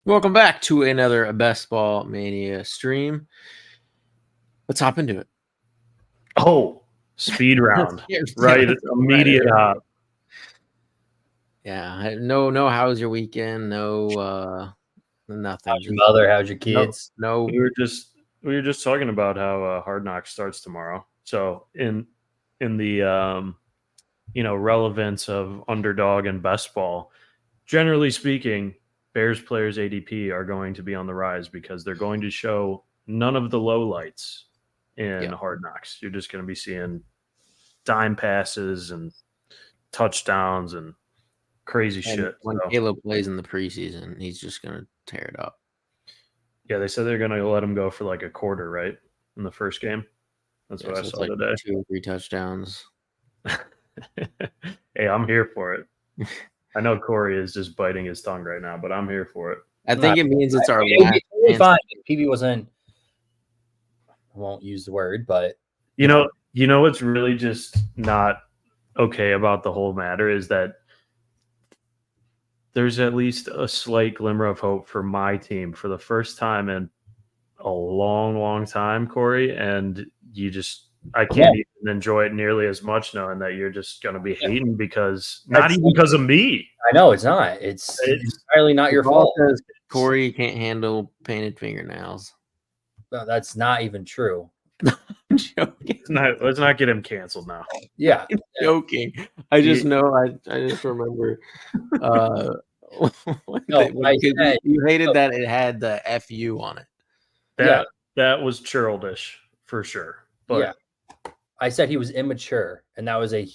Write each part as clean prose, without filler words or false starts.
Welcome back to another Ball Mania stream. Let's hop into it. Oh, speed round. Right, immediate hop. Yeah, no. How's your weekend? No, nothing. How's your mother? How's your kids? No. We were just talking about how Hard Knocks starts tomorrow. So in the relevance of underdog and best ball, generally speaking, Bears players ADP are going to be on the rise because they're going to show none of the lowlights in Hard Knocks. You're just going to be seeing dime passes and touchdowns and crazy shit. When Caleb plays in the preseason, he's just going to tear it up. Yeah, they said they're going to let him go for like a quarter, right, in the first game. That's what I saw today. 2 or 3 touchdowns. Hey, I'm here for it. I know Corey is just biting his tongue right now, but I'm here for it. I think it means it's our last. Fine. PB wasn't. I won't use the word, but you know what's really just not okay about the whole matter is that there's at least a slight glimmer of hope for my team for the first time in a long time, Corey, and I can't even enjoy it nearly as much knowing that you're just going to be hating because not even because of me. I know it's not. It's entirely not your fault. Corey can't handle painted fingernails. No, that's not even true. I'm joking. Let's not get him canceled now. Yeah, I'm joking. I just know. I just remember. You hated that it had the FU on it. That was churlish for sure. But I said he was immature, and that was a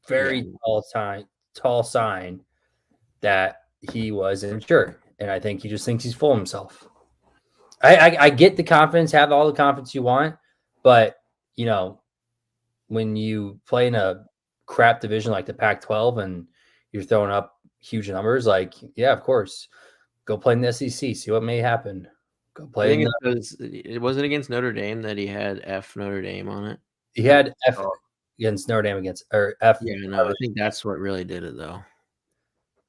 very tall sign that he was immature. And I think he just thinks he's full of himself. I get the confidence, have all the confidence you want, but when you play in a crap division like the Pac-12 and you're throwing up huge numbers, of course, go play in the SEC, see what may happen. Go play. It wasn't against Notre Dame that he had F Notre Dame on it. He had F against Notre Dame or F. Yeah, no, I think that's what really did it though.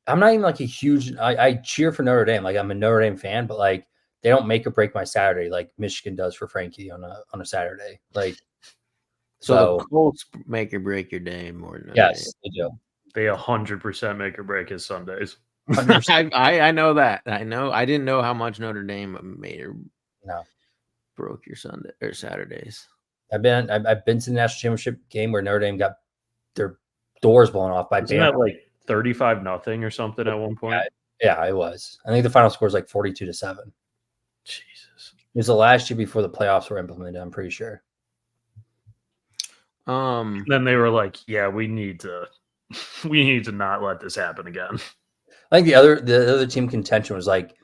I'm not even like a huge. I cheer for Notre Dame. Like I'm a Notre Dame fan, but like they don't make or break my Saturday like Michigan does for Frankie on a Saturday. Like so the Colts make or break your day more than yes, they do. They 100% make or break his Sundays. I know that. I know. I didn't know how much Notre Dame made or broke your Sunday or Saturdays. I've been to the national championship game where Notre Dame got their doors blown off by Isn't that like 35-0 or something at one point? Yeah, it was. I think the final score was like 42-7. Jesus. It was the last year before the playoffs were implemented, I'm pretty sure. Then they were like, yeah, we need to not let this happen again. I think the other team contention was like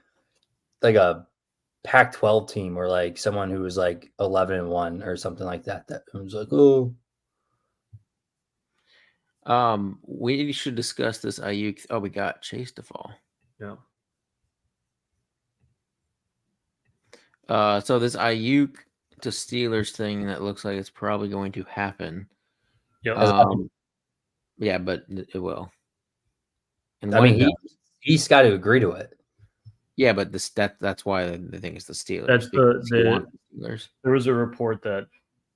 a Pac-12 team or like someone who was like 11-1 or something like that. That was like, oh. We should discuss this Ayuk. Oh, we got Chase to fall. Yeah. So this Ayuk to Steelers thing that looks like it's probably going to happen. Yeah. Yeah, but it will. And I mean, he's got to agree to it. Yeah, but that's why the thing is the Steelers. That's the Steelers. There was a report that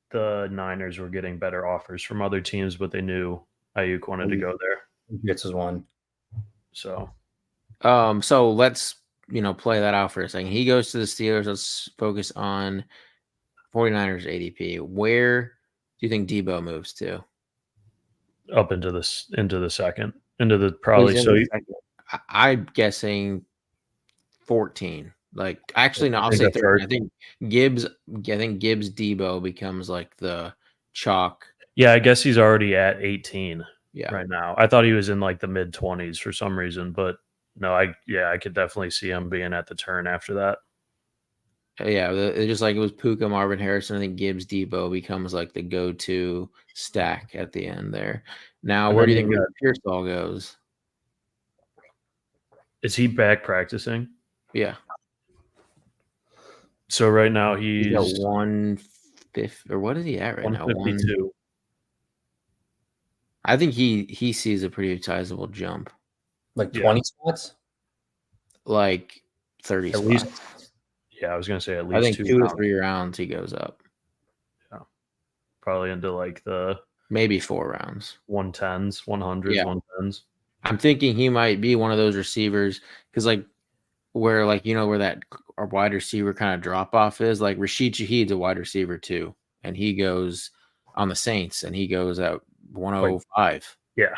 the Niners were getting better offers from other teams, but they knew Ayuk wanted to go there. This is one. So let's play that out for a second. He goes to the Steelers. Let's focus on 49ers ADP. Where do you think Debo moves to? Up into the second, into the probably. So I'm guessing 14. Like actually, no, I'll say 13. I think Gibbs Debo becomes like the chalk. Yeah, I guess he's already at 18 right now. I thought he was in like the mid-20s for some reason, but no, I could definitely see him being at the turn after that. Yeah, just like it was Puka, Marvin Harrison. I think Gibbs Debo becomes like the go-to stack at the end there. Now, where do you think Pearsall goes? Is he back practicing? Yeah. So right now he's at 150, or what is he at right now? 152. I think he sees a pretty sizable jump. Like 20 spots? Like 30 At spots. least, yeah, I was going to say at least I think 2 rounds. to 3 rounds he goes up. Yeah. Probably into like the maybe 4 rounds. 110s, 100s, Yeah. 110s. I'm thinking he might be one of those receivers because, like, where, like, where that our wide receiver kind of drop off is, like Rashid Shaheed's a wide receiver too, and he goes on the Saints and he goes at 105. Yeah.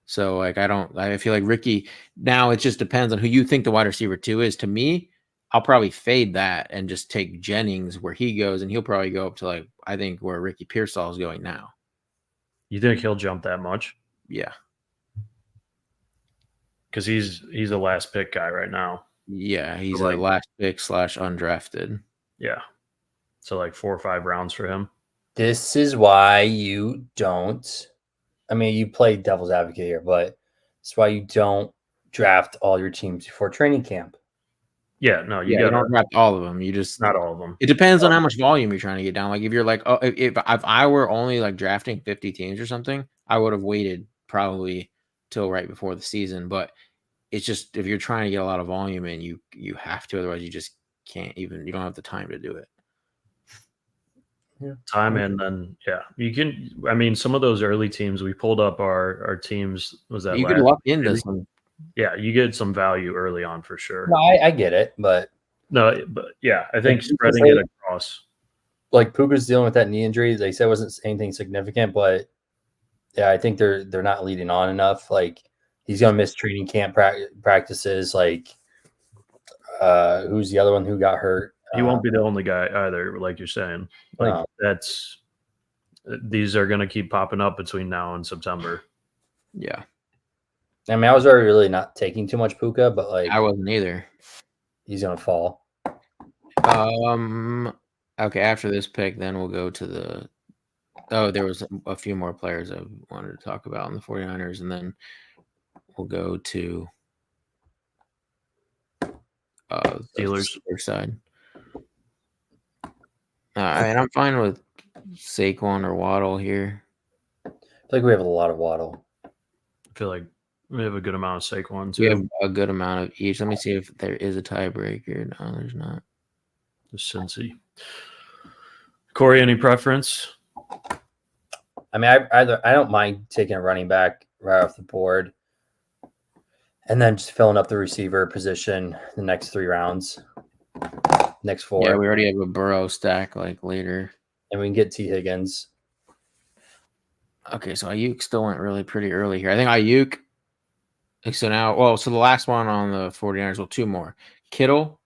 So, like, I feel like Ricky, now it just depends on who you think the wide receiver 2 is. To me, I'll probably fade that and just take Jennings where he goes, and he'll probably go up to, like, I think where Ricky Pearsall is going now. You think he'll jump that much? Yeah. Because he's a last pick guy right now. Yeah, he's a last pick / undrafted. Yeah. So like 4 or 5 rounds for him. This is why you don't. I mean, you play devil's advocate here, but it's why you don't draft all your teams before training camp. Yeah, no, you don't draft all of them. You just not all of them. It depends on how much volume you're trying to get down. Like if you're like, oh, if I were only like drafting 50 teams or something, I would have waited probably till right before the season. But it's just if you're trying to get a lot of volume in, you have to, otherwise you just can't even. You don't have the time to do it. Yeah. Time and then you can. I mean, some of those early teams we pulled up our teams. Was that you could luck into some? Yeah, you get some value early on for sure. No, I get it, but yeah, I think spreading it across. Like Puka's dealing with that knee injury. They said it wasn't anything significant, but yeah, I think they're not leading on enough. Like he's gonna miss training camp practices. Like who's the other one who got hurt? He won't be the only guy either, like you're saying. Like these are gonna keep popping up between now and September. Yeah. I mean, I was already really not taking too much Puka, but like I wasn't either. He's gonna fall. Okay, after this pick, then we'll go to the. Oh, there was a few more players I wanted to talk about in the 49ers, and then we'll go to Steelers side. And I'm fine with Saquon or Waddle here. I feel like we have a lot of Waddle. I feel like we have a good amount of Saquon too. We have a good amount of each. Let me see if there is a tiebreaker. No, there's not. The Cincy. Corey, any preference? I mean, I don't mind taking a running back right off the board, and then just filling up the receiver position the next 3 rounds. Next 4. Yeah, we already have a Burrow stack like later, and we can get T. Higgins. Okay, so Ayuk still went really pretty early here. I think Ayuk. So now, so the last one on the 49ers, well, 2 more. Kittle,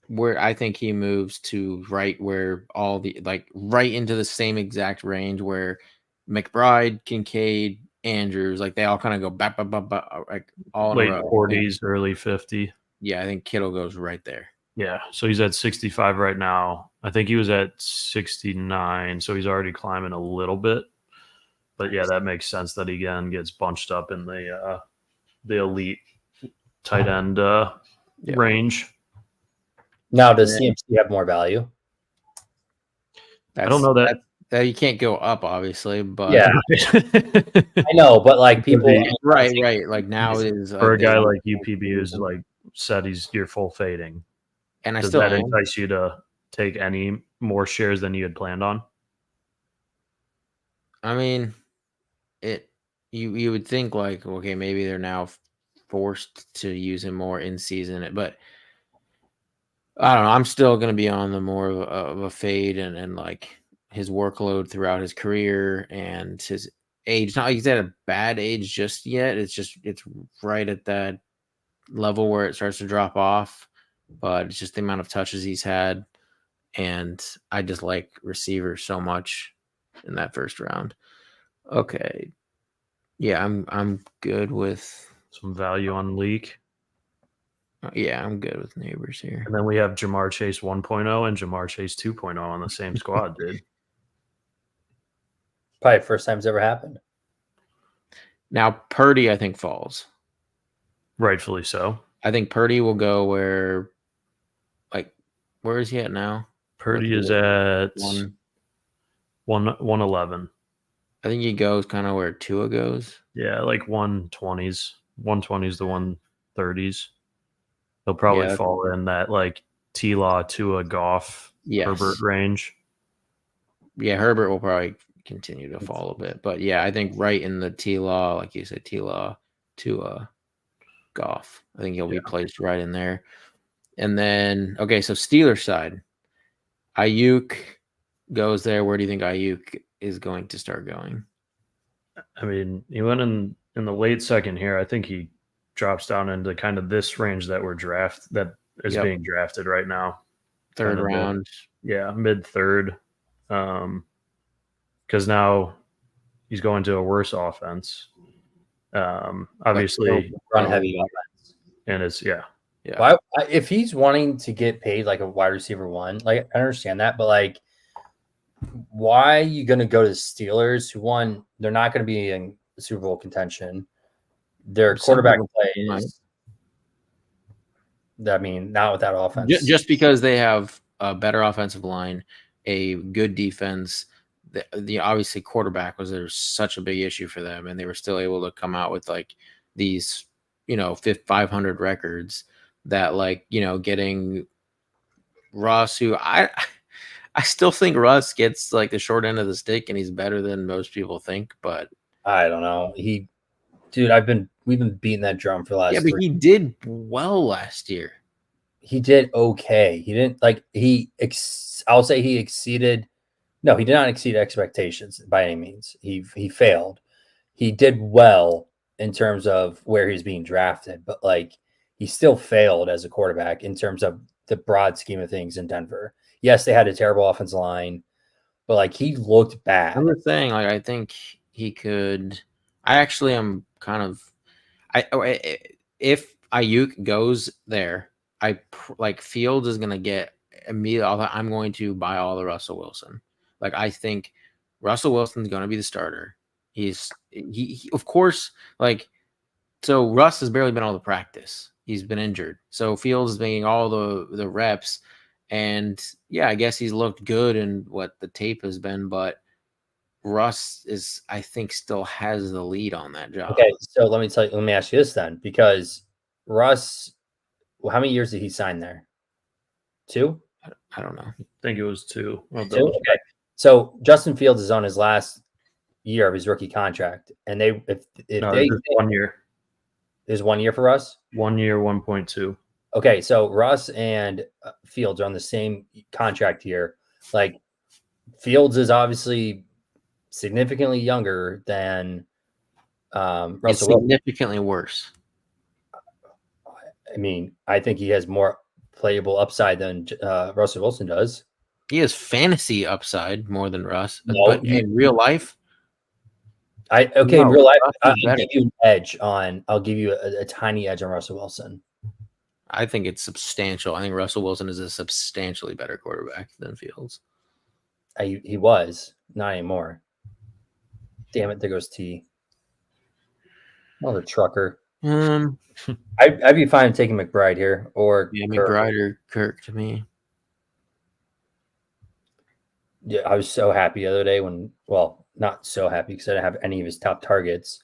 where I think he moves to right where all the, like, right into the same exact range where McBride, Kincaid, Andrews, like, they all kind of go back, like, all late in a row. 40s, early 50. Yeah, I think Kittle goes right there. Yeah, so he's at 65 right now. I think he was at 69, so he's already climbing a little bit. But yeah, that makes sense that he again gets bunched up in the elite tight end range. Now, does CMC have more value? I don't know that you can't go up, obviously, but yeah, I know, but like people, right. Like now is for a guy like UPB who's like said you're full fading. And does that entice you to take any more shares than you had planned on? I mean, you would think like, okay, maybe they're now forced to use him more in season, but I don't know. I'm still going to be on the more of a fade and like his workload throughout his career and his age. It's not like he's at a bad age just yet. It's right at that level where it starts to drop off, but it's just the amount of touches he's had. And I just like receivers so much in that first round. Okay. Yeah, I'm good with some value on Leak. Yeah, I'm good with Neighbors here. And then we have Jamar Chase 1.0 and Jamar Chase 2.0 on the same squad, dude. Probably first time it's ever happened. Now, Purdy, I think, falls. Rightfully so. I think Purdy will go where is he at now? Purdy is at 111. I think he goes kind of where Tua goes. Yeah, like 120s. 120s to 130s. He'll probably Yeah. fall in that like T-Law to a Goff Yes. Herbert range. Yeah, Herbert will probably continue to fall a bit, but yeah, I think right in the T-Law, like you said, T-Law to Goff. I think he'll be placed right in there. And then, okay, so Steelers side, Ayuk goes there. Where do you think Ayuk is going to start going? I mean, he went in the late second here. I think he drops down into kind of this range that is Yep. being drafted right now. Third Kind of round. mid third. Because now he's going to a worse offense. Obviously, run heavy offense. And it's Yeah. Why, if he's wanting to get paid like a wide receiver one, like I understand that, but like, why are you going to go to the Steelers? Who won? They're not going to be in Super Bowl contention. Their quarterback play is. I mean, not with that offense. Just because they have a better offensive line, a good defense. The obviously quarterback was there such a big issue for them, and they were still able to come out with like these 500 records that like getting Russ, who I still think Russ gets like the short end of the stick, and he's better than most people think. But I don't know. We've been beating that drum for the last. Yeah, but he did well last year. He did okay. He didn't like I'll say he exceeded. No, he did not exceed expectations by any means. He failed. He did well in terms of where he's being drafted, but like he still failed as a quarterback in terms of the broad scheme of things in Denver. Yes, they had a terrible offensive line, but like he looked bad. I'm just saying, like I think he could. I actually am kind of. If Ayuk goes there, like Fields is gonna get immediately. I'm going to buy all the Russell Wilson. Like I think Russell Wilson's going to be the starter. He of course, like, so Russ has barely been able to practice. He's been injured. So Fields is making all the reps, and yeah, I guess he's looked good in what the tape has been, but Russ is, I think, still has the lead on that job. Okay, so let me ask you this then, because Russ, well, how many years did he sign there? 2? I don't know. I think it was 2. 2? Okay. So Justin Fields is on his last year of his rookie contract, and if they 1 year. There's 1 year for Russ? 1 year, 1.2. Okay, so Russ and Fields are on the same contract here. Like Fields is obviously significantly younger than Russell. Significantly worse. I mean, I think he has more playable upside than Russell Wilson does. He has fantasy upside more than Russ, No, but in real life, in real life, I'll give you an edge on. I'll give you a tiny edge on Russell Wilson. I think it's substantial. I think Russell Wilson is a substantially better quarterback than Fields. He was, not anymore. Damn it! There goes T. Another trucker. I'd be fine taking McBride here or McBride or Kirk to me. Yeah, I was so happy the other day not so happy because I didn't have any of his top targets,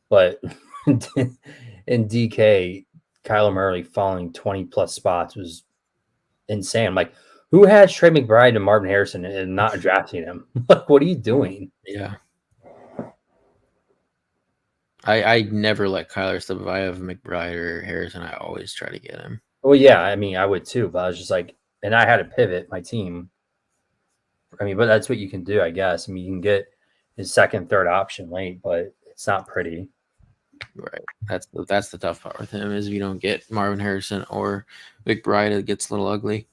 but in DK, Kyler Murray falling 20 plus spots was insane. I'm like, who has Trey McBride and Marvin Harrison and not drafting him? Like, what are you doing? Yeah. I never let Kyler step. If I have McBride or Harrison, I always try to get him. Well, yeah, I mean, I would too, but I was just like, and I had to pivot my team. I mean, but that's what you can do, I guess. I mean, you can get his second, third option late, but it's not pretty. Right. That's the tough part with him is if you don't get Marvin Harrison or McBride, it gets a little ugly.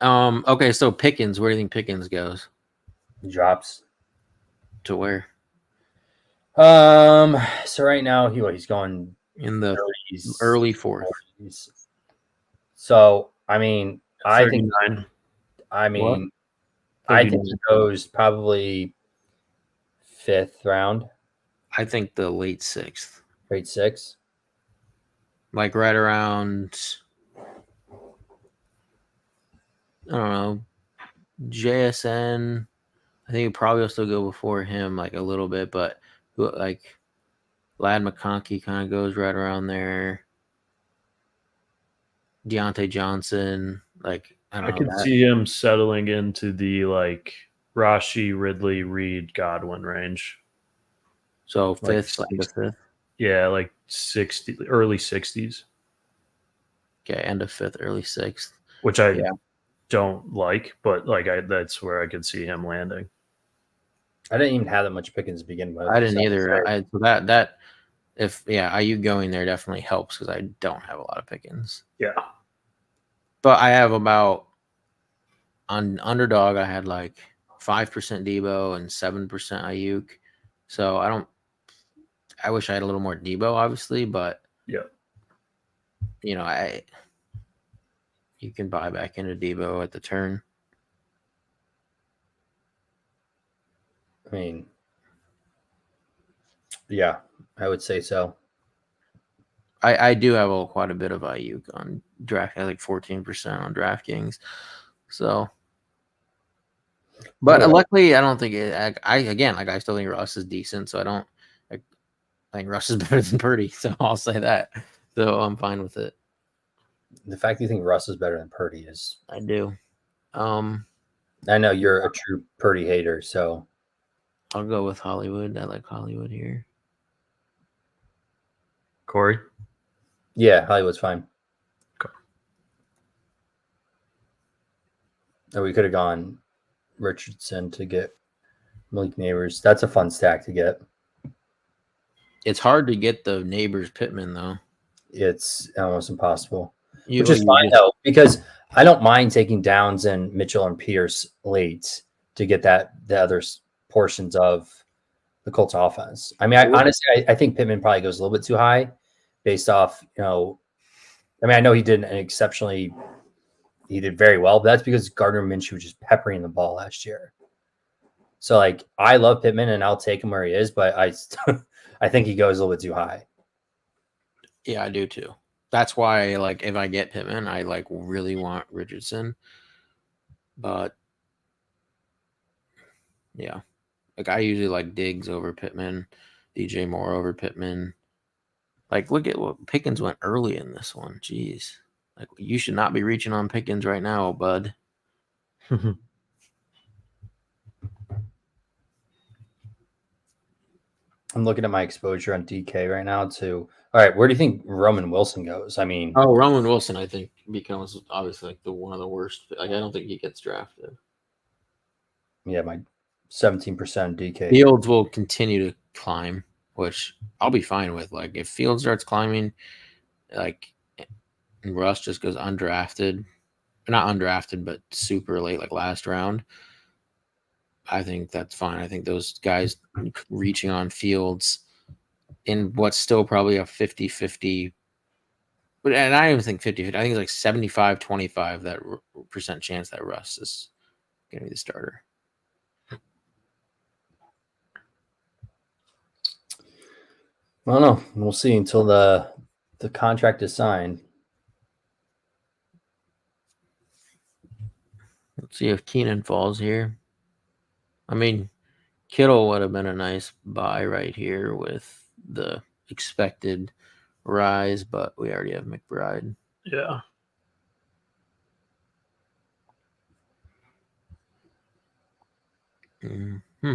Okay, so Pickens, where do you think Pickens goes? He drops. To where? So right now he's going in the early 4th. So I mean, 39. I think he goes probably 5th round. I think the late 6th. Late 6th. Like right around, I don't know, JSN. I think he probably will still go before him like a little bit, but like Lad McConkey kind of goes right around there. Deontay Johnson. Like I I don't know could that. see him settling into the like Rashi, Ridley, Reed, Godwin range. So Like fifth, end of fifth. yeah, like 60, early 60s, Okay, end of fifth, early sixth. which I Yeah. don't like, but like that's where I could see him landing. I didn't even have that much Pickens to begin with. I didn't so either. So that if IU going there definitely helps because I don't have a lot of Pickens. Yeah. But I have about on underdog. I had like 5% Debo and 7% Ayuk. So I wish I had a little more Debo, obviously, but Yeah. You can buy back into Debo at the turn. I mean, yeah, I would say so. I do have quite a bit of Ayuk on draft. I like 14% on DraftKings. So, but luckily, I don't think I still think Russ is decent. So I think Russ is better than Purdy. So I'll say that. So I'm fine with it. The fact that you think Russ is better than Purdy is. I do. I know you're a true Purdy hater, so I'll go with Hollywood. I like Hollywood here. Corey? Yeah, Hollywood's fine. Okay. Or we could have gone Richardson to get Malik Neighbors. That's a fun stack to get. It's hard to get the Neighbors Pittman, though. It's almost impossible. Which is fine, though, because I don't mind taking Downs and Mitchell and Pierce late to get the other portions of the Colts offense. I mean, honestly, I think Pittman probably goes a little bit too high based off, I know he did he did very well, but that's because Gardner Minshew was just peppering the ball last year. So, like, I love Pittman and I'll take him where he is, but I think he goes a little bit too high. Yeah, I do too. That's why, like, if I get Pittman, I like really want Richardson. But yeah, like I usually like Diggs over Pittman, DJ Moore over Pittman. Like, look at what Pickens went early in this one. Jeez, like you should not be reaching on Pickens right now, bud. I'm looking at my exposure on DK right now too. All right, where do you think Roman Wilson goes? I mean, Roman Wilson, I think becomes obviously like one of the worst. Like, I don't think he gets drafted. Yeah, my 17% DK. Fields will continue to climb, which I'll be fine with. Like, if Fields starts climbing, like, and Russ just goes undrafted, not undrafted, but super late, like last round, I think that's fine. I think those guys reaching on Fields in what's still probably a 50-50, but and I don't even think 50-50. I think it's like 75-25 that percent chance that Russ is going to be the starter. I don't know. We'll see until the contract is signed. Let's see if Keenan falls here. I mean, Kittle would have been a nice buy right here with the expected rise, but we already have McBride. Yeah. Mm-hmm.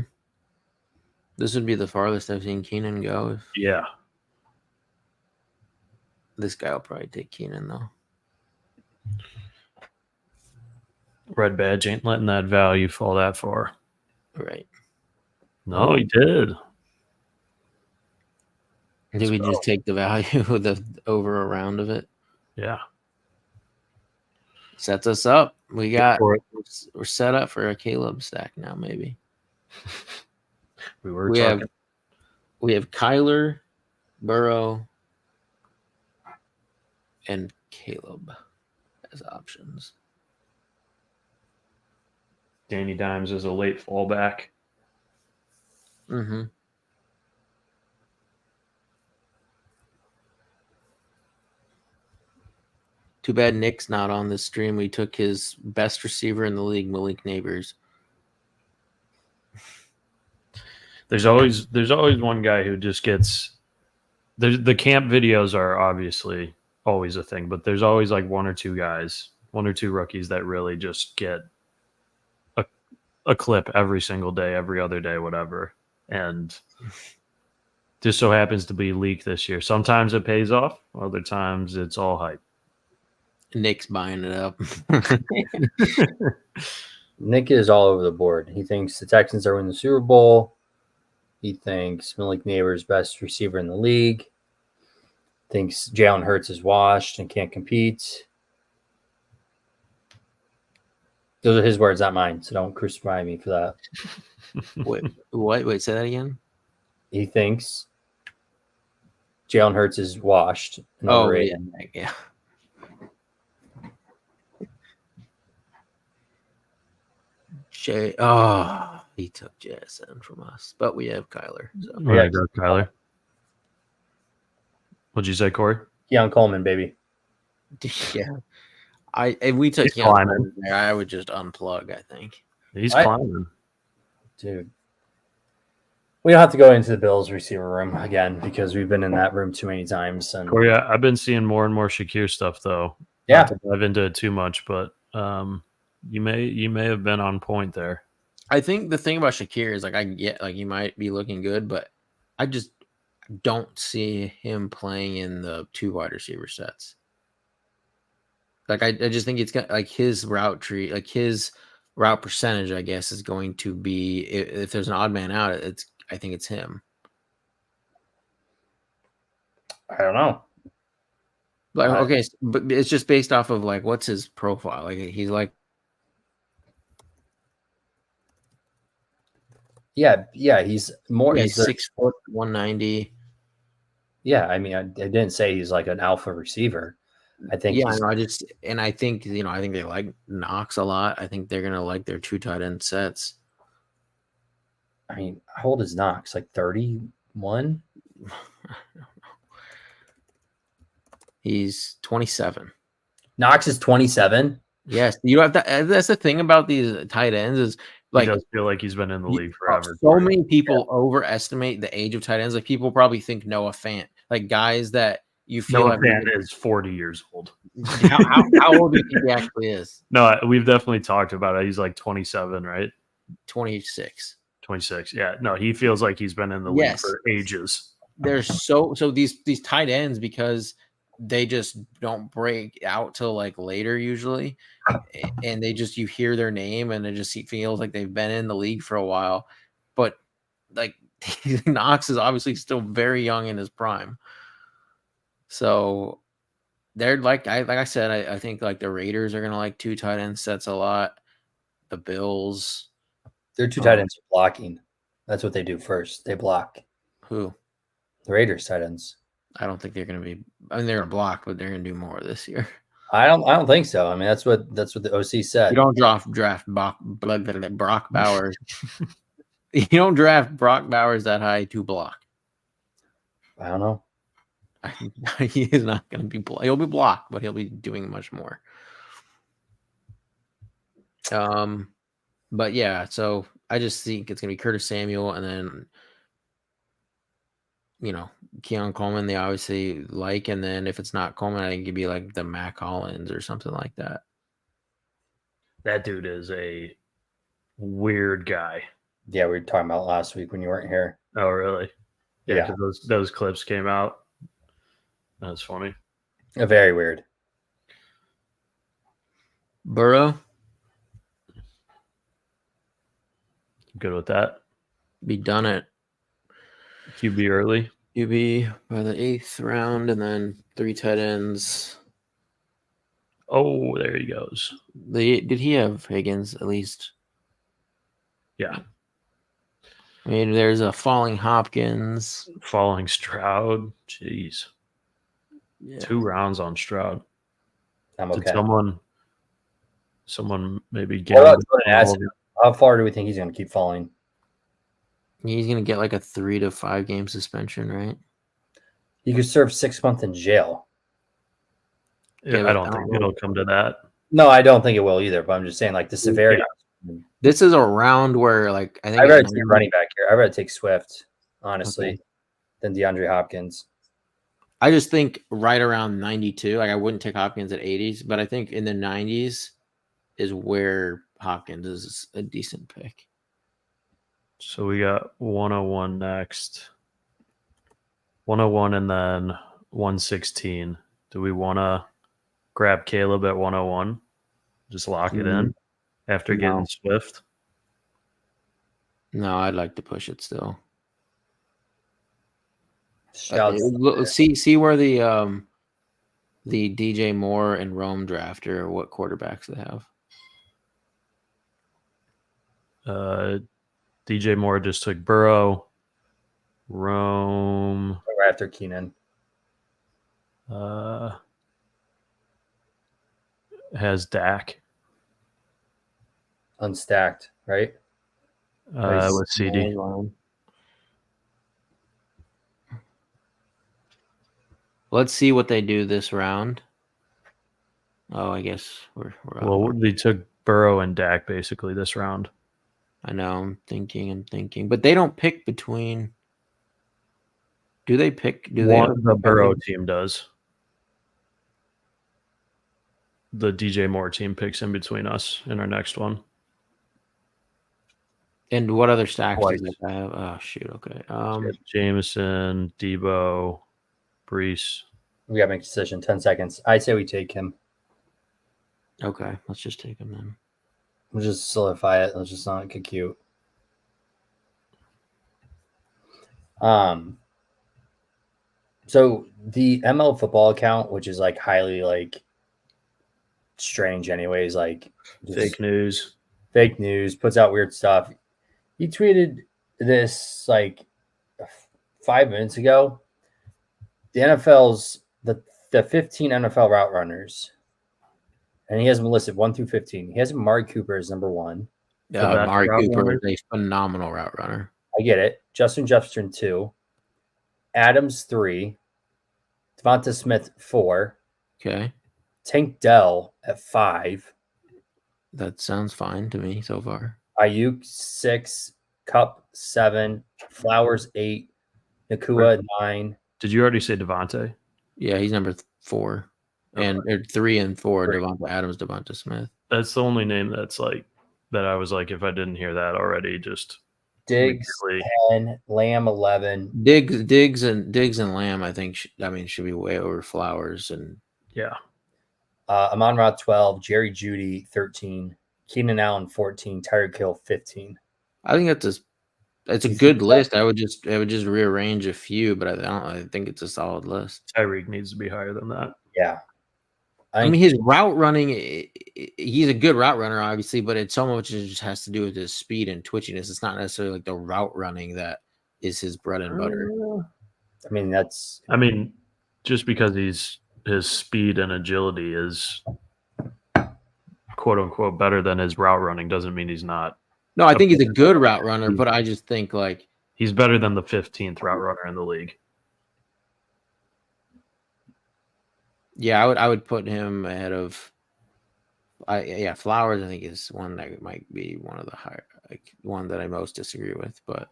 This would be the farthest I've seen Keenan go. Yeah. This guy will probably take Keenan, though. Red Badge ain't letting that value fall that far. Right. No, he did. Did we just take the value of the over a round of it? Yeah. Sets us up. We're set up for a Caleb stack now, maybe. We have Kyler, Burrow, and Caleb as options. Danny Dimes is a late fallback. Mm-hmm. Too bad Nick's not on this stream. We took his best receiver in the league, Malik Neighbors. There's always one guy who just gets. The camp videos are obviously always a thing, but there's always like one or two rookies that really just get a clip every single day, every other day, whatever. And just so happens to be Leak this year. Sometimes it pays off, other times it's all hype. Nick's buying it up. Nick is all over the board. He thinks the Texans are winning the Super Bowl. He thinks Malik Neighbors best receiver in the league. Thinks Jalen Hurts is washed and can't compete. Those are his words, not mine. So don't crucify me for that. Wait, what? Wait, say that again. He thinks Jalen Hurts is washed. And Oh, overrated. yeah. He took JSN from us, but we have Kyler. So. Yeah, go Kyler. What'd you say, Corey? Keon Coleman, baby. Yeah. If we took Keon Coleman there, I would just unplug, I think. He's climbing. Dude. We don't have to go into the Bills receiver room again because we've been in that room too many times. And Corey, I've been seeing more and more Shakir stuff though. Yeah. Not to dive into it too much, but you may have been on point there. I think the thing about Shakir is like I get like he might be looking good, but I just don't see him playing in the 2 wide receiver sets. Like I just think it's got like his route tree, like his route percentage, I guess, is going to be if there's an odd man out, I think it's him. I don't know. Like okay, but it's just based off of like what's his profile? Like he's like Yeah, he's more. He's 6 foot, 190. Yeah, I mean, I didn't say he's like an alpha receiver. I think. Yeah, I think I think they like Knox a lot. I think they're gonna like their 2 tight end sets. I mean, how old is Knox? Like 31? He's 27. Knox is 27. Yes, you have to. That's the thing about these tight ends is like he does feel like he's been in the league forever. So many people overestimate the age of tight ends. Like people probably think Noah Fant, like guys that you feel Noah Fant is 40 years old. How old do you think he actually is? No, we've definitely talked about it. He's like 27, right? 26. 26. Yeah. No, he feels like he's been in the league for ages. There's so these tight ends because they just don't break out till like later usually, and they just you hear their name and it just feels like they've been in the league for a while. But like Knox is obviously still very young in his prime, so they're like I said, I think like the Raiders are gonna like 2 tight end sets a lot. The Bills, their 2 tight ends are blocking. That's what they do first. They block. Who? The Raiders tight ends. I don't think they're going to be. I mean, they're going to block, but they're going to do more this year. I don't think so. I mean, that's what the OC said. You don't draft Brock Bowers. You don't draft Brock Bowers that high to block. I don't know. He is not going to be. He'll be blocked, but he'll be doing much more. But yeah, so I just think it's going to be Curtis Samuel, and then Keon Coleman, they obviously like, and then if it's not Coleman, I think it'd be like the Mac Hollins or something like that. That dude is a weird guy. Yeah, we were talking about last week when you weren't here. Oh, really? Yeah, because those clips came out. That's funny. Very weird. Burrow? Good with that. Be done at QB early. QB by the 8th round, and then 3 tight ends. Oh, there he goes. Did he have Higgins at least? Yeah. I mean, there's a falling Hopkins. Falling Stroud. Jeez. Yeah. 2 rounds on Stroud. I'm okay. Did someone maybe get how far do we think he's going to keep falling? He's going to get like a 3 to 5 game suspension, right? He could serve 6 months in jail. Yeah, I don't think it'll come to that. No, I don't think it will either, but I'm just saying like the severity. Yeah. This is a round where like I think I'd rather take running back here. I'd rather take Swift, honestly, than DeAndre Hopkins. I just think right around 92. Like I wouldn't take Hopkins at 80s, but I think in the 90s is where Hopkins is a decent pick. So we got 101 next. 101 and then 116. Do we want to grab Caleb at 101? Just lock it in after getting Swift? No, I'd like to push it still. See where the DJ Moore and Rome draft or what quarterbacks they have. DJ Moore just took Burrow. Rome right after Keenan. Has Dak. Unstacked, right? With CD. Let's see what they do this round. Oh, I guess we're well, they took Burrow and Dak basically this round. I know. I'm thinking, but they don't pick between. Do they pick? The Burrow team does. The DJ Moore team picks in between us in our next one. And what other stacks do they have? Oh shoot! Okay. Jameson, Debo, Brees. We gotta make a decision. 10 seconds. I'd say we take him. Okay, let's just take him then. We'll just solidify it. Let's just not get cute. So the ML football account, which is like highly like strange anyways, like fake news, puts out weird stuff. He tweeted this like 5 minutes ago. The NFL's the 15 NFL route runners, and he has them listed 1 through 15. He has Amari Cooper as number 1. Yeah, Amari Cooper is a phenomenal route runner. I get it. Justin Jefferson 2, Adams 3, Devonta Smith 4. Okay. Tank Dell at 5. That sounds fine to me so far. Ayuk 6, Cup 7, Flowers 8, Nakua 9. Did you already say Devontae? Yeah, he's number 4. And 3 and 4, Devonta Adams, Devonta Smith. That's the only name that's like that I was like, if I didn't hear that already, just Diggs 10, Lamb 11. Diggs and Lamb, I think should be way over Flowers and yeah. Amon-Ra 12, Jerry Jeudy 13, Keenan Allen 14, Tyreek Hill 15. I think it's a good list. I would just rearrange a few, but I think it's a solid list. Tyreek needs to be higher than that. Yeah. I mean, his route running, he's a good route runner, obviously, but it's so much it just has to do with his speed and twitchiness. It's not necessarily like the route running that is his bread and butter. I mean, just because his speed and agility is quote unquote better than his route running doesn't mean he's not. No, I think he's a good route runner, but I just think like he's better than the 15th route runner in the league. Yeah, I would put him ahead of. Flowers I think is one that might be one of the higher, like one that I most disagree with, but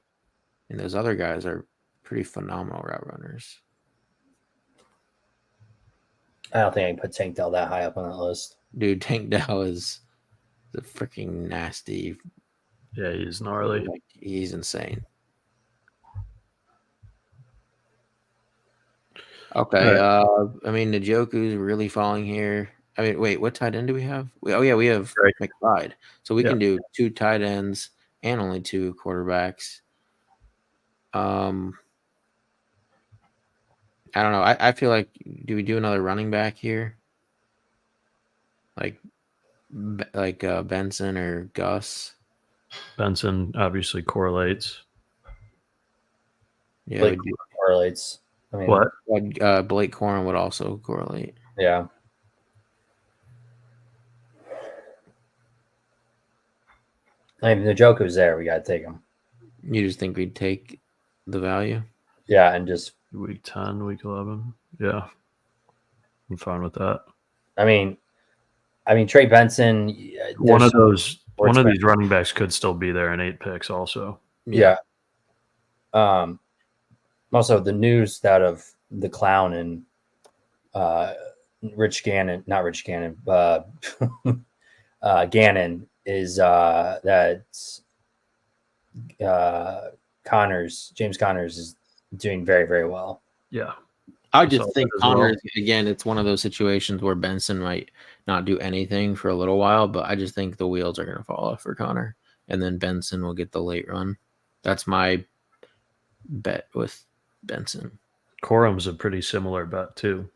and those other guys are pretty phenomenal route runners. I don't think I can put Tank Dell that high up on that list. Dude, Tank Dell is the freaking nasty. Yeah, he's gnarly. Like, he's insane. Okay. I mean, Njoku's really falling here. I mean, wait, what tight end do we have? We have McBride. So we can do 2 tight ends and only 2 quarterbacks. I don't know. I feel like, do we do another running back here? Like Benson or Gus? Benson obviously correlates. Yeah, Blake correlates. I mean, what? Blake Corum would also correlate. Yeah. I mean, the joke was there. We got to take him. You just think we'd take the value? Yeah, and just week 10, week 11. Yeah, I'm fine with that. I mean, Trey Benson. One of these running backs could still be there in 8 picks. Also. Yeah. Also, the news out of the clown and Rich Gannon, not Rich Gannon, Gannon is that James Connors is doing very, very well. Yeah. I saw just think that as well. Connors, again, it's one of those situations where Benson might not do anything for a little while, but I just think the wheels are going to fall off for Connor, and then Benson will get the late run. That's my bet with Benson. Corum's a pretty similar bet too.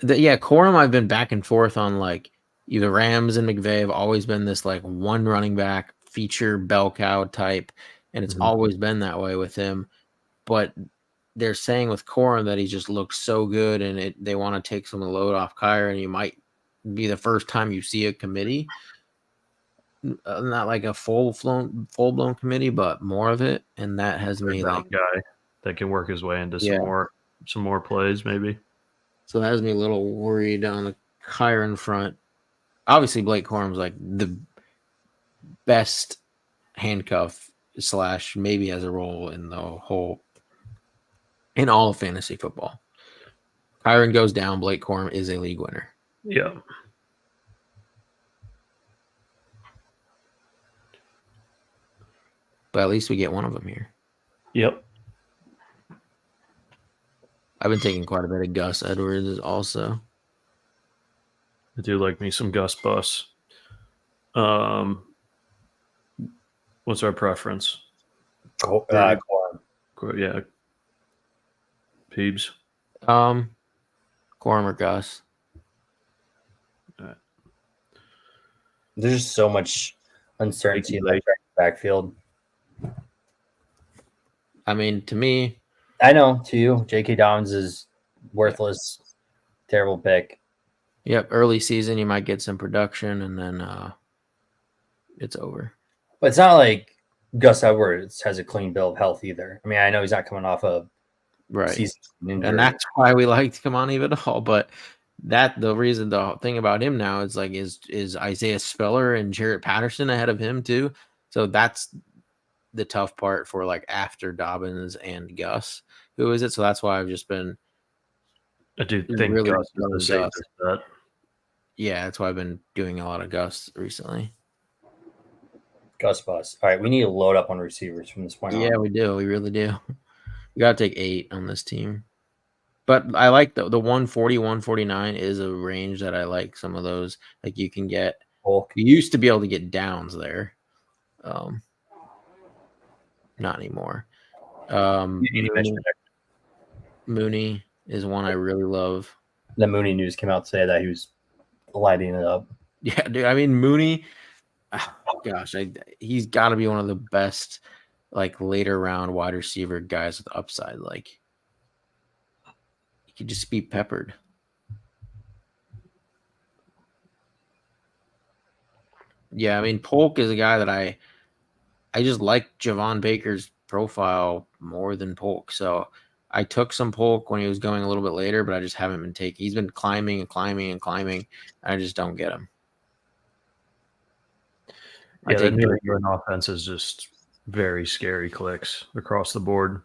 Yeah, Corum, I've been back and forth on, like, either Rams and McVay have always been this like one running back feature bell cow type, and it's always been that way with him. But they're saying with Corum that he just looks so good, and they want to take some of the load off Kyra, and you might be the first time you see a committee, not like a full blown committee, but more of it, and that has me like guy that can work his way into some more plays maybe. So that has me a little worried on the Kyron front. Obviously, Blake Corum's like the best handcuff / maybe has a role in all of fantasy football. Kyron goes down, Blake Corum is a league winner. Yeah. But at least we get one of them here. Yep. I've been taking quite a bit of Gus Edwards also. I do like me some Gus Bus. What's our preference? Corum. Yeah. Peebs. Corum or Gus. All right. There's just so much uncertainty in the backfield. I mean, to me, I know, to you, J.K. Dobbins is worthless, terrible pick. Yep, early season you might get some production, and then it's over. But it's not like Gus Edwards has a clean bill of health either. I mean, I know he's not coming off a season injury. And that's why we liked Kamani Vidal. But the thing about him now is like is Isaiah Spiller and Jarrett Patterson ahead of him too. So that's the tough part for like after Dobbins and Gus. Who is it? So that's why I've just been. I do think really Gus is the safest bet. Yeah, that's why I've been doing a lot of Gus recently. Gus Bus. All right, we need to load up on receivers from this point on. Yeah, we do. We really do. You got to take 8 on this team. But I like the 140, 149 is a range that I like. Some of those, like you can get. Hulk. You used to be able to get downs there. Not anymore. Mooney is one I really love. The Mooney news came out today that he was lighting it up. Yeah, dude. I mean, Mooney, gosh, he's got to be one of the best, like, later round wide receiver guys with upside. Like, he could just be peppered. Yeah, I mean, Polk is a guy that I just like Javon Baker's profile more than Polk. So I took some Polk when he was going a little bit later, but I just haven't been taking. He's been climbing and climbing and climbing. I just don't get him. Yeah, the New England offense is just very scary clicks across the board.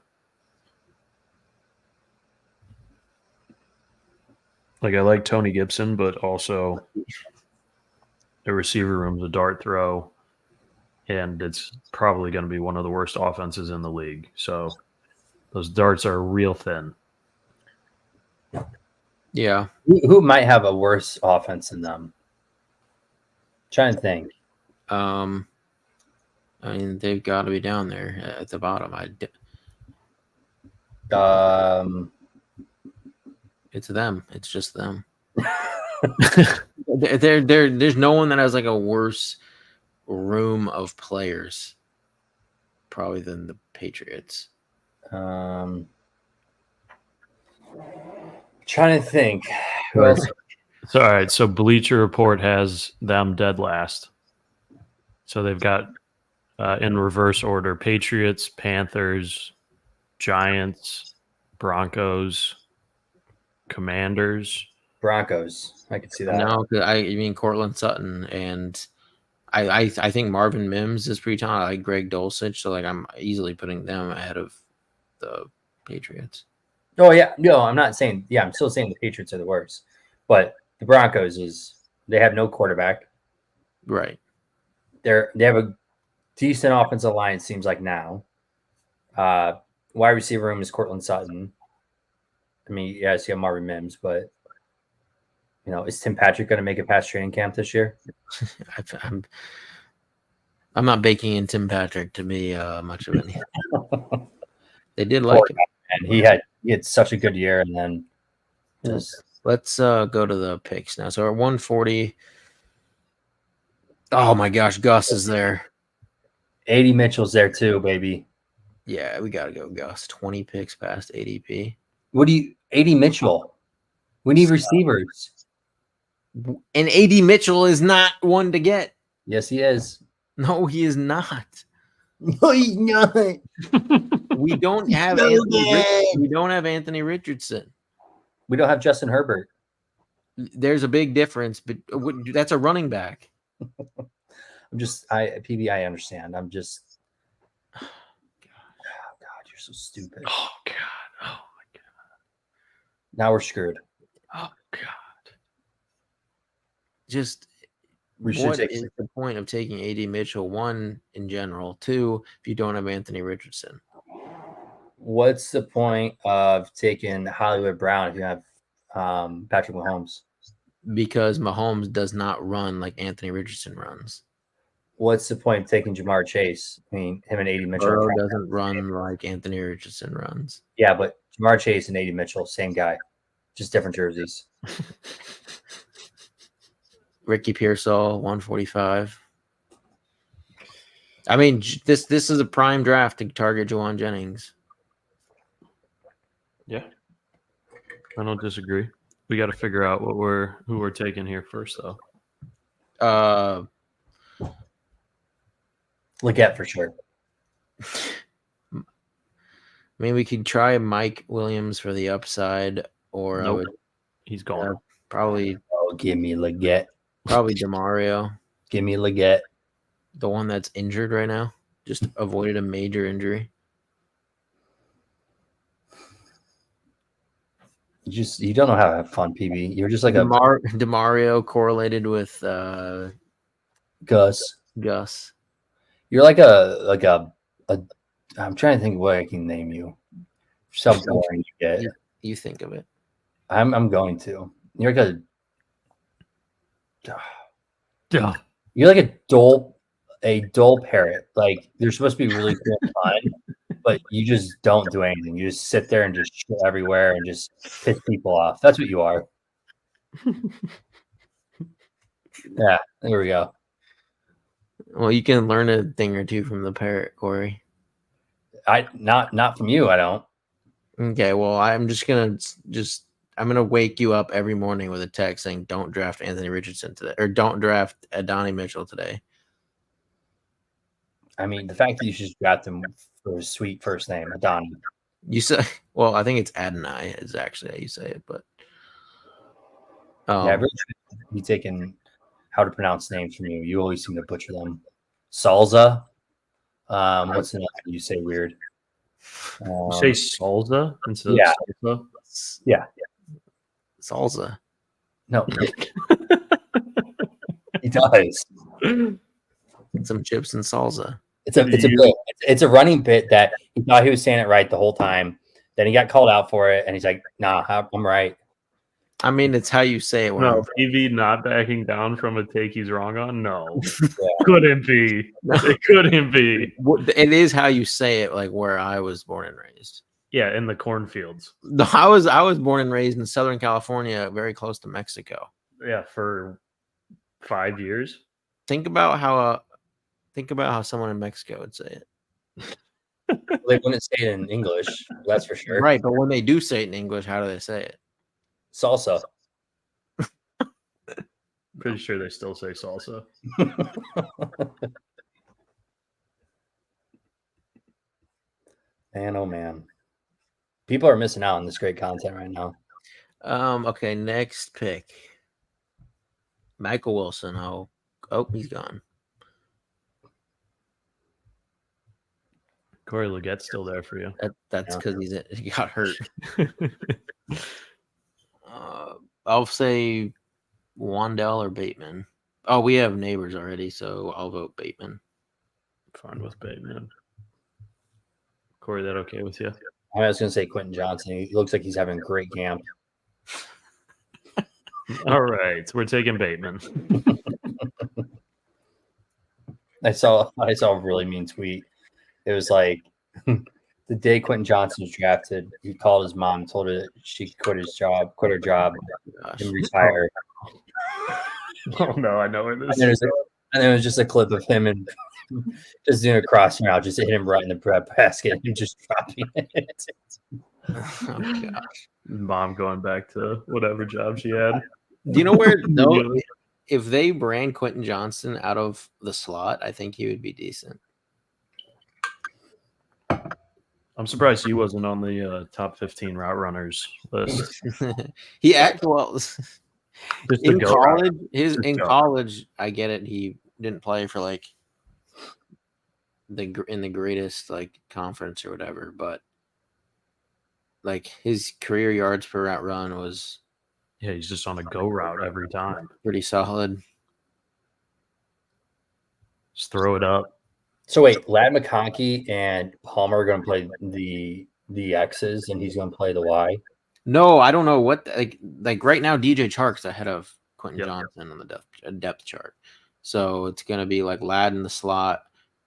Like, I like Tony Gibson, but also the receiver room's a dart throw, and it's probably going to be one of the worst offenses in the league. So those darts are real thin. Yeah. Who might have a worse offense than them? I'm trying to think. I mean, they've got to be down there at the bottom. It's them. It's just them. There's no one that has like a worse room of players probably than the Patriots. Trying to think. Who else? So, all right. So Bleacher Report has them dead last. So they've got in reverse order: Patriots, Panthers, Giants, Broncos, Commanders. Broncos. I could see that. No, I mean Cortland Sutton, and I think Marvin Mims is pretty talented. I like Greg Dulcich, so like I'm easily putting them ahead of the Patriots. Oh yeah, no, I'm not saying. Yeah, I'm still saying the Patriots are the worst, but the Broncos they have no quarterback. Right. They have a decent offensive line. It seems like now. Wide receiver room is Cortland Sutton. I mean, yes, you have Marvin Mims, but is Tim Patrick going to make it past training camp this year? I'm not baking in Tim Patrick to be much of anything. They did like him, and he had such a good year, and then just let's go to the picks now. So at 140. Oh my gosh, Gus is there. 80 Mitchell's there too, baby. Yeah, we gotta go Gus. 20 picks past ADP. 80 Mitchell? We need receivers. And AD Mitchell is not one to get. Yes, he is. No, he is not. No, he's not. We don't have Anthony Richardson. We don't have Justin Herbert. There's a big difference, but that's a running back. PB, I understand. I'm just, oh God, you're so stupid. Oh God. Oh my God. Now we're screwed. Oh God. Just what is the point of taking AD Mitchell? One, in general. Two, if you don't have Anthony Richardson. What's the point of taking Hollywood Brown if you have Patrick Mahomes? Because Mahomes does not run like Anthony Richardson runs. What's the point of taking Jamar Chase? I mean, him and AD Mitchell. Burrow doesn't run like Anthony Richardson runs. Yeah, but Jamar Chase and AD Mitchell, same guy, just different jerseys. Ricky Pearsall, 145. I mean, this is a prime draft to target Juwan Jennings. Yeah, I don't disagree. We got to figure out who we're taking here first, though. Leggett for sure. I mean, we could try Mike Williams for the upside, or nope. He's gone. Probably. Oh, give me Leggett. Probably DeMario. Give me Leggett. The one that's injured right now. Just avoided a major injury. You don't know how to have fun, PB. You're just like DeMario correlated with Gus. You're like a I'm trying to think of what I can name you. So boring you get. You think of it. I'm going to. You're like Yeah. You're like a dull parrot. Like you're supposed to be really cool and fun, but you just don't do anything. You just sit there and just shit everywhere and just piss people off. That's what you are. Yeah, there we go. Well, you can learn a thing or two from the parrot, Corey. Not from you. I don't. Okay, well, I'm gonna wake you up every morning with a text saying, "Don't draft Anthony Richardson today," or "Don't draft Adonai Mitchell today." I mean, the fact that you should draft him for his sweet first name, Adonai. You say, well, I think it's Adonai is actually how you say it, but yeah, I really should be taking how to pronounce names from you. You always seem to butcher them. Salza. What's the name you say weird? You say salsa instead of salsa? Yeah. Salsa. No. He does. Some chips and salsa. It's a bit. It's a running bit that he thought he was saying it right the whole time. Then he got called out for it, and he's like, "Nah, I'm right." I mean, it's how you say it. No, PV not backing down from a take he's wrong on. No, couldn't be. No. It couldn't be. It is how you say it, like where I was born and raised. Yeah, in the cornfields. I was born and raised in Southern California, very close to Mexico. Yeah, for 5 years. Think about how someone in Mexico would say it. They wouldn't say it in English, that's for sure. Right, but when they do say it in English, how do they say it? Salsa. Pretty sure they still say salsa. Man, oh man. People are missing out on this great content right now. Okay, next pick. Michael Wilson. Oh, he's gone. Corey Leggett's still there for you. That's because he got hurt. I'll say Wandell or Bateman. Oh, we have neighbors already, so I'll vote Bateman. Fine with Bateman. Corey, that okay with you? I was going to say Quentin Johnson. He looks like he's having a great camp. All right, we're taking Bateman. I saw a really mean tweet. It was like the day Quentin Johnson was drafted, he called his mom, told her that she quit her job, and retire. Oh no, I know where this And is. there was just a clip of him and just doing a cross route, just hit him right in the bread basket and just dropping it. Oh gosh. Mom going back to whatever job she had. Do you know where though? If they ran Quentin Johnson out of the slot, I think he would be decent. I'm surprised he wasn't on the top 15 route runners list. He acted well Just in to go college. route. In go. college, I get it. He didn't play for like in the greatest like conference or whatever, but like his career yards per route run was Yeah, he's just on a go route every time. pretty solid. Just throw it up. So wait, Lad McConkey and Palmer are going to play the X's, and he's going to play the Y. No, I don't know what like right now. DJ Chark's ahead of Quentin Yep. Johnson on the depth chart, so it's gonna be like Ladd in the slot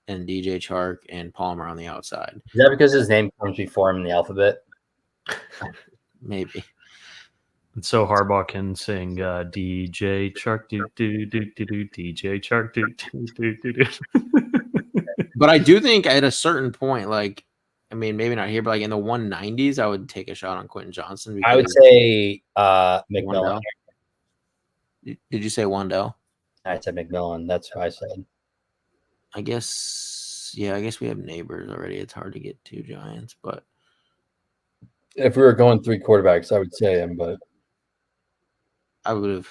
and DJ Chark and Palmer on the outside. Is that because his name comes before him in the alphabet? Maybe. And so Harbaugh can sing DJ Chark do do do do do DJ Chark do do do do do. But I do think at a certain point, like, I mean, maybe not here, but like in the 190s, I would take a shot on Quentin Johnson. I would say McMillan. Did you say Wandell? I said McMillan. That's what I said. I guess, yeah, I guess we have neighbors already. It's hard to get two Giants, but If we were going 3 quarterbacks, I would say him, but I would have.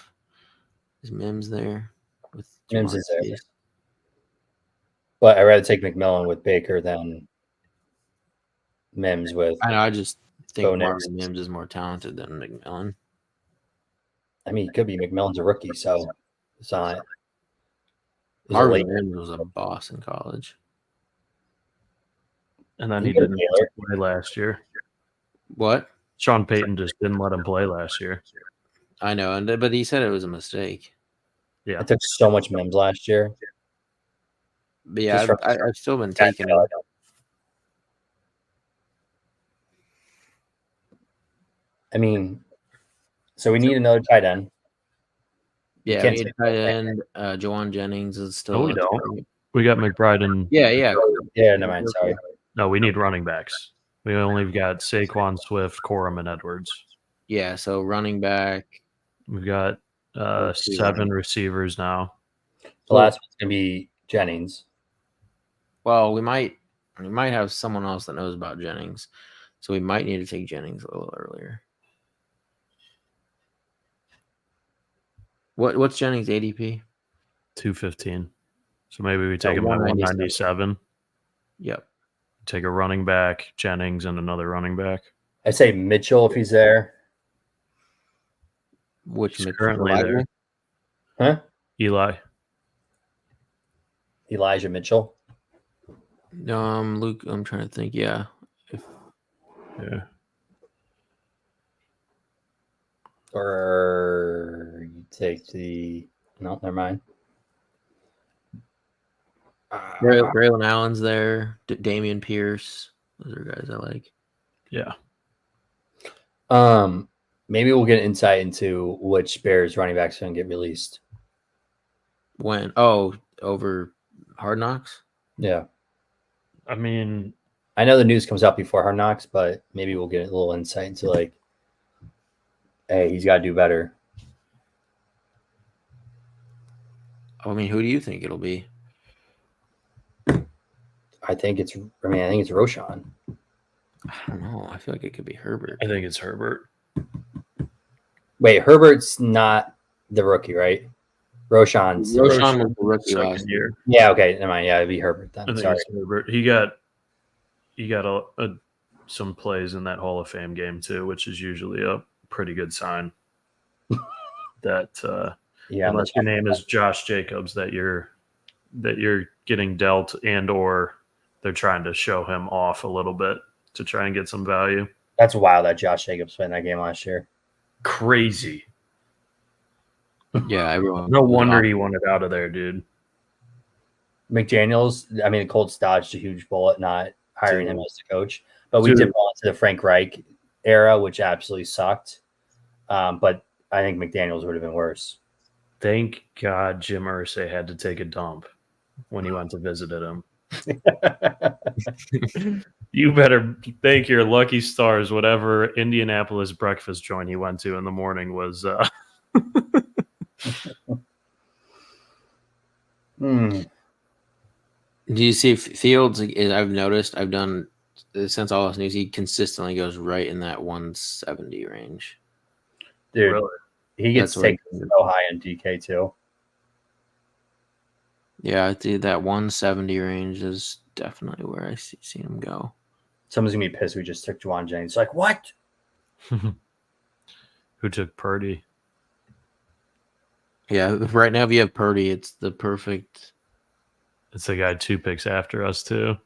Is Mims there? With Mims is there. Chase? But I'd rather take McMillan with Baker than Mims with. I know. I just think Bo Marvin Nix. Mims is more talented than McMillan. I mean, it could be McMillan's a rookie, so it's not. Marvin Mims was a boss in college. And then He he got didn't Taylor. play last year. What? Sean Payton just didn't let him play last year. I know, but he said it was a mistake. Yeah. I took so much Mims last year. But yeah, Just I've still been taking it. I mean, so we need another tight end. Yeah, can't we need take tight end. Jawan Jennings is still. No, we don't. We got McBride and Yeah. Yeah, never mind. Sorry. no, we need running backs. We only got Saquon, Swift, Corum, and Edwards. Yeah, so running back. We've got 7 receivers now. The last one's gonna be Jennings. Well, we might have someone else that knows about Jennings, so we might need to take Jennings a little earlier. What's Jennings ADP? 215. So maybe we take him at 197. 197. Yep. Take a running back, Jennings, and another running back. I say Mitchell if he's there. Which He's currently there. Huh? Eli. Elijah Mitchell. Luke. I'm trying to think. Yeah. Yeah. Or you take the no, never mind. Braylon Allen's there. Damian Pierce. Those are guys I like. Yeah. Maybe we'll get insight into which Bears running backs going to get released. When? Oh, over Hard Knocks? Yeah. I mean, I know the news comes out before Hard Knocks, but maybe we'll get a little insight into like, hey, he's got to do better. I mean, who do you think it'll be? I think it's Roshan. I don't know. I feel like it could be Herbert. I think it's Herbert. Wait, Herbert's not the rookie, right? Roshan's the Roshan was the rookie Second last year. Yeah, okay, never mind. Yeah, it'd be Herbert I then. think Sorry. it's Herbert. He got you got some plays in that Hall of Fame game too, which is usually a pretty good sign that unless your name is Josh Jacobs, that you're getting dealt and or they're trying to show him off a little bit to try and get some value. That's wild that Josh Jacobs played in that game last year. Crazy. Yeah, everyone. No wonder he wanted out of there, dude. McDaniels, I mean, the Colts dodged a huge bullet not hiring him as the coach. But we did fall into the Frank Reich era, which absolutely sucked. But I think McDaniels would have been worse. Thank God Jim Irsay had to take a dump when he went to visit him. You better thank your lucky stars. Whatever Indianapolis breakfast joint he went to in the morning was. Do you see Fields? I've noticed. I've done since all this news. He consistently goes right in that 170 range. Dude, really? He gets taken so high in DK too. Yeah, dude, that 170 range is definitely where I see him go. Someone's gonna be pissed we just took Juwan Jennings. Like, what? Who took Purdy? Yeah, right now if you have Purdy, it's the perfect. It's the guy 2 picks after us too.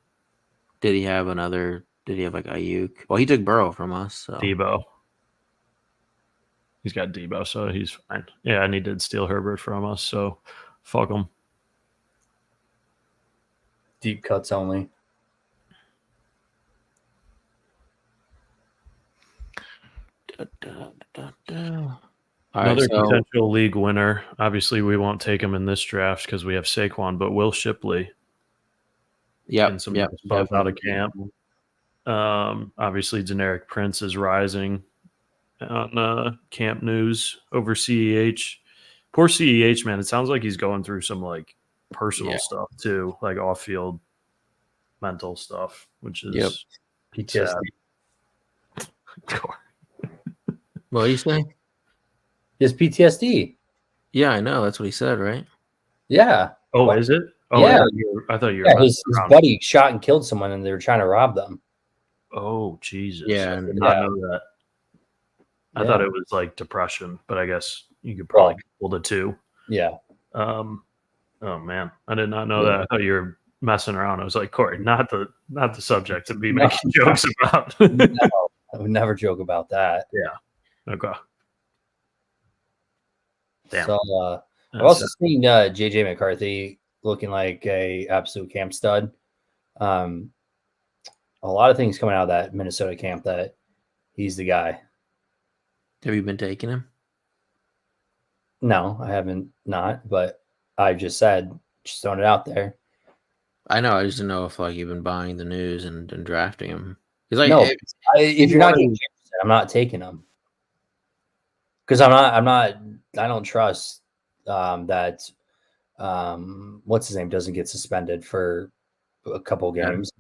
Did he have like Ayuk? Well, he took Burrow from us. So. Debo. He's got Debo, so he's fine. Yeah, and he did steal Herbert from us, so fuck him. Deep cuts only. Another potential league winner. Obviously, we won't take him in this draft because we have Saquon, but Will Shipley. Yeah, some buzz out of camp. Obviously, Generic Prince is rising on camp news over CEH. Poor CEH, man. It sounds like he's going through some like personal stuff too, like off-field mental stuff, which is PTSD. What do you say? His PTSD. Yeah, I know. That's what he said, right? Yeah. Oh, is it? Oh, yeah. I thought you were. His buddy shot and killed someone, and they were trying to rob them. Oh, Jesus. Yeah. I did not know that. I thought it was like depression, but I guess you could probably pull the two. Yeah. Oh man, I did not know that. I thought you were messing around. I was like, Corey, not the subject to be making jokes about. No, I would never joke about that. Yeah. Okay. Damn. So I've also seen JJ McCarthy looking like a absolute camp stud. A lot of things coming out of that Minnesota camp that he's the guy. Have you been taking him? No, I haven't but I just said, just throwing it out there. I know. I just didn't know if like you've been buying the news and drafting him. Like, no, if you're not getting interested, I'm not taking him. Because I don't trust that what's his name doesn't get suspended for a couple games.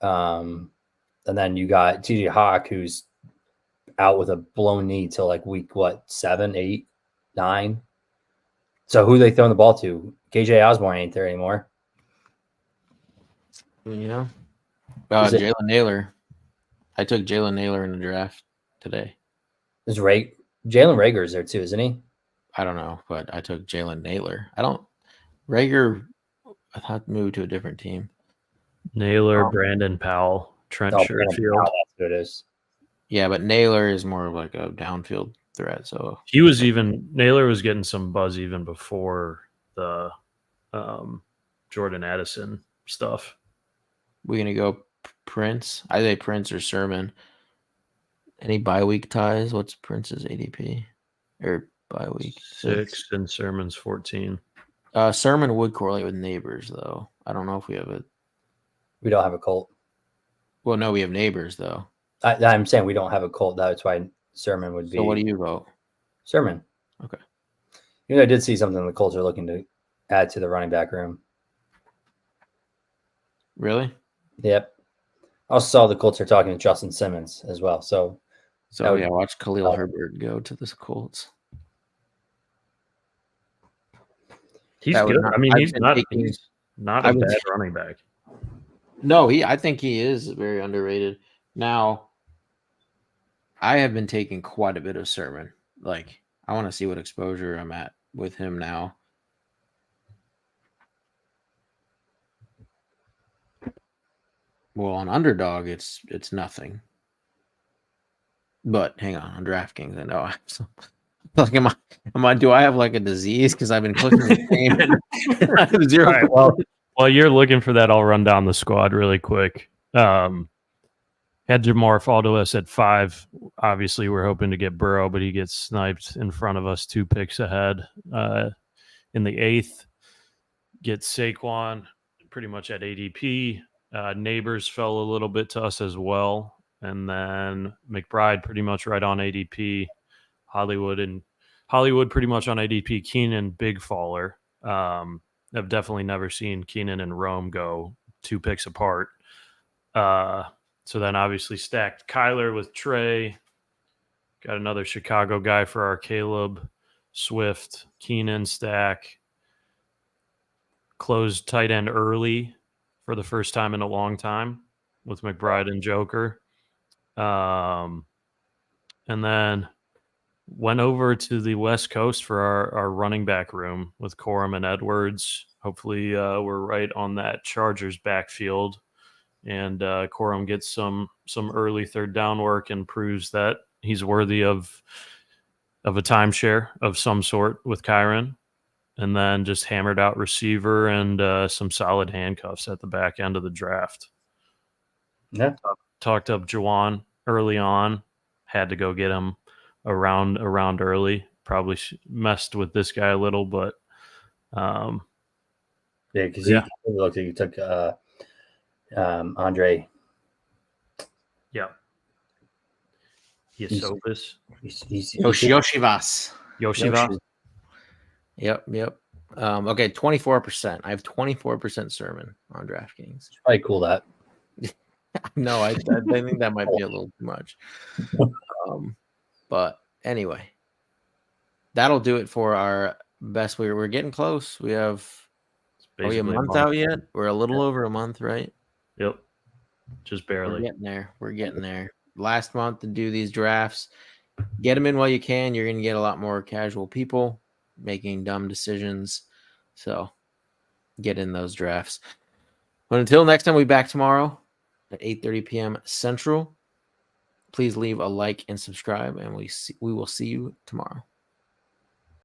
And then you got TJ Hawk, who's out with a blown knee till like week 7, 8, 9. So who are they throwing the ball to? KJ Osborne ain't there anymore. Yeah. Jalen Naylor. I took Jalen Naylor in the draft today. Is Jalen Reagor's there too, isn't he? I don't know, but I took Jalen Naylor. Rager, I thought moved to a different team. Naylor, Brandon Powell, Trent Sherfield. That's what it is. Yeah, but Naylor is more of like a downfield threat. So Naylor was getting some buzz even before the Jordan Addison stuff. We're gonna go Prince. I say Prince or Sermon. Any bye week ties? What's Prince's ADP or bye week? 6 and Sermon's 14. Sermon would correlate with Neighbors though. I don't know if we have it. We don't have a Colt. Well, no, we have Neighbors though. I'm saying we don't have a Colt. That's why Sermon would be. So what do you vote? Sermon. Okay. You know, I did see something the Colts are looking to add to the running back room. Really? Yep. I also saw the Colts are talking to Justin Simmons as well. So watch Khalil Herbert go to the Colts. He's good. He's not a bad running back. No, I think he is very underrated. Now, I have been taking quite a bit of Sermon. Like, I want to see what exposure I'm at with him now. Well, on Underdog, it's nothing. But hang on DraftKings, I know I have some. Like, do I have like a disease? Because I've been clicking the same and I have 0. All right, well, while you're looking for that, I'll run down the squad really quick. Had Jamar fall to us at 5. Obviously, we're hoping to get Burrow, but he gets sniped in front of us 2 picks ahead. In the 8th, get Saquon pretty much at ADP. Neighbors fell a little bit to us as well. And then McBride pretty much right on ADP. Hollywood pretty much on ADP. Keenan, big faller. I've definitely never seen Keenan and Rome go 2 picks apart. So then obviously stacked Kyler with Trey. Got another Chicago guy for our Caleb. Swift, Keenan stack. Closed tight end early for the first time in a long time with McBride and Joker. And then went over to the West Coast for our running back room with Corum and Edwards. Hopefully we're right on that Chargers backfield. And Corum gets some early third down work and proves that he's worthy of a timeshare of some sort with Kyron. And then just hammered out receiver and some solid handcuffs at the back end of the draft. Yeah. Talked up Juwan early on. Had to go get him around early. Probably messed with this guy a little, but because he looked like he took Andre. Yeah. Yoshivas. Yoshivas. Yep. Okay, 24%. I have 24% Sermon on DraftKings. It's probably cool that. No, I think that might be a little too much. But anyway, that'll do it for our best. We're getting close. We have a month out yet? We're a little over a month, right? Yep. Just barely. We're getting there. Last month to do these drafts. Get them in while you can. You're going to get a lot more casual people making dumb decisions. So get in those drafts. But until next time, we'll be back tomorrow at 8:30 p.m. Central. Please leave a like and subscribe, and we will see you tomorrow.